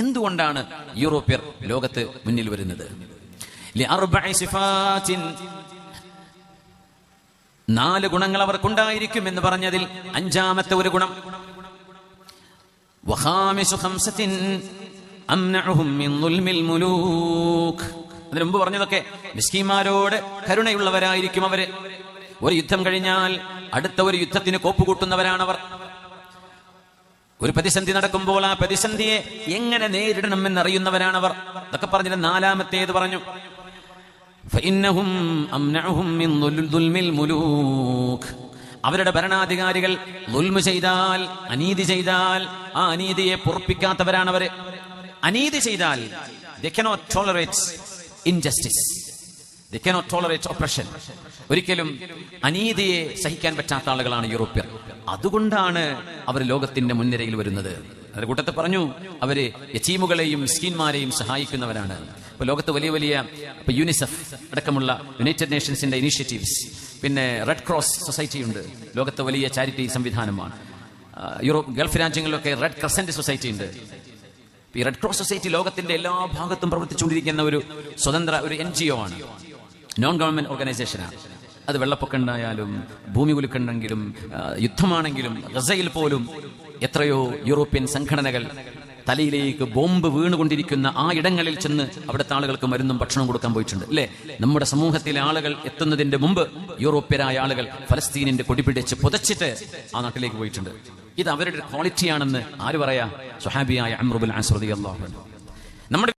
എന്തുകൊണ്ടാണ് യൂറോപ്യർ ലോകത്ത് മുന്നിൽ വരുന്നത്? 4 ഗുണങ്ങൾ അവർക്കുണ്ടായിരിക്കും എന്ന് പറഞ്ഞതിൽ 5-ാമത്തെ ഒരു ഗുണം, അതിനു മുമ്പ് പറഞ്ഞതൊക്കെ മിസ്കീന്മാരോട് കരുണയുള്ളവരായിരിക്കും അവര്. ഒരു യുദ്ധം കഴിഞ്ഞാൽ അടുത്ത ഒരു യുദ്ധത്തിന് കോപ്പുകൂട്ടുന്നവരാണവർ. ഒരു പ്രതിസന്ധി നടക്കുമ്പോൾ ആ പ്രതിസന്ധിയെ എങ്ങനെ നേരിടണമെന്നറിയുന്നവരാണവർ. ഇതൊക്കെ പറഞ്ഞിട്ട് 4-ാമത്തേത് പറഞ്ഞു, അവരുടെ ഭരണാധികാരികൾ ദുൽമ ചെയ്താൽ, അനീതി ചെയ്താൽ ആ അനീതിയെ പൊറുപ്പിക്കാത്തവരാണവര്. അനീതി ചെയ്താൽ they cannot tolerate injustice, they cannot tolerate oppression. ഒരിക്കലും അനീതിയെ സഹിക്കാൻ പറ്റാത്ത ആളുകളാണ് യൂറോപ്യർ. അതുകൊണ്ടാണ് അവർ ലോകത്തിന്റെ മുൻനിരയിൽ വരുന്നത്. അതിന്റെ കൂട്ടത്തിൽ പറഞ്ഞു, അവര് യതീമുകളെയും മിസ്കീന്മാരെയും സഹായിക്കുന്നവരാണ്. ഇപ്പൊ ലോകത്ത് വലിയ വലിയ യൂണിസെഫ് അടക്കമുള്ള യുണൈറ്റഡ് നേഷൻസിന്റെ ഇനീഷ്യേറ്റീവ്സ്, പിന്നെ റെഡ് ക്രോസ് സൊസൈറ്റി ഉണ്ട്, ലോകത്തെ വലിയ ചാരിറ്റി സംവിധാനമാണ്. ഗൾഫ് രാജ്യങ്ങളിലൊക്കെ റെഡ് ക്രസന്റ് സൊസൈറ്റി ഉണ്ട്. ഈ റെഡ് ക്രോസ് സൊസൈറ്റി ലോകത്തിന്റെ എല്ലാ ഭാഗത്തും പ്രവർത്തിച്ചുകൊണ്ടിരിക്കുന്ന ഒരു സ്വതന്ത്ര ഒരു NGO ആണ്, നോൺ ഗവൺമെന്റ് ഓർഗനൈസേഷനാണ്. അത് വെള്ളപ്പൊക്കം ഉണ്ടായാലും, ഭൂമി കുലുക്കുണ്ടെങ്കിലും, യുദ്ധമാണെങ്കിലും, ഗസയിൽ പോലും എത്രയോ യൂറോപ്യൻ സംഘടനകൾ തലയിലേക്ക് ബോംബ് വീണുകൊണ്ടിരിക്കുന്ന ആ ഇടങ്ങളിൽ ചെന്ന് അവിടുത്തെ ആളുകൾക്ക് മരുന്നും ഭക്ഷണവും കൊടുക്കാൻ പോയിട്ടുണ്ട്, അല്ലേ? നമ്മുടെ സമൂഹത്തിലെ ആളുകൾ എത്തുന്നതിന്റെ മുമ്പ് യൂറോപ്യരായ ആളുകൾ ഫലസ്തീനിന്റെ കൊടി പിടിച്ച് പുതച്ചിട്ട് ആ നാട്ടിലേക്ക് പോയിട്ടുണ്ട്. ഇത് അവരുടെ ക്വാളിറ്റിയാണെന്ന് ആര് പറയാ? സ്വഹാബിയായ അംർ ഇബ്നുൽ ആസ് റളിയല്ലാഹു അൻഹു. നമ്മുടെ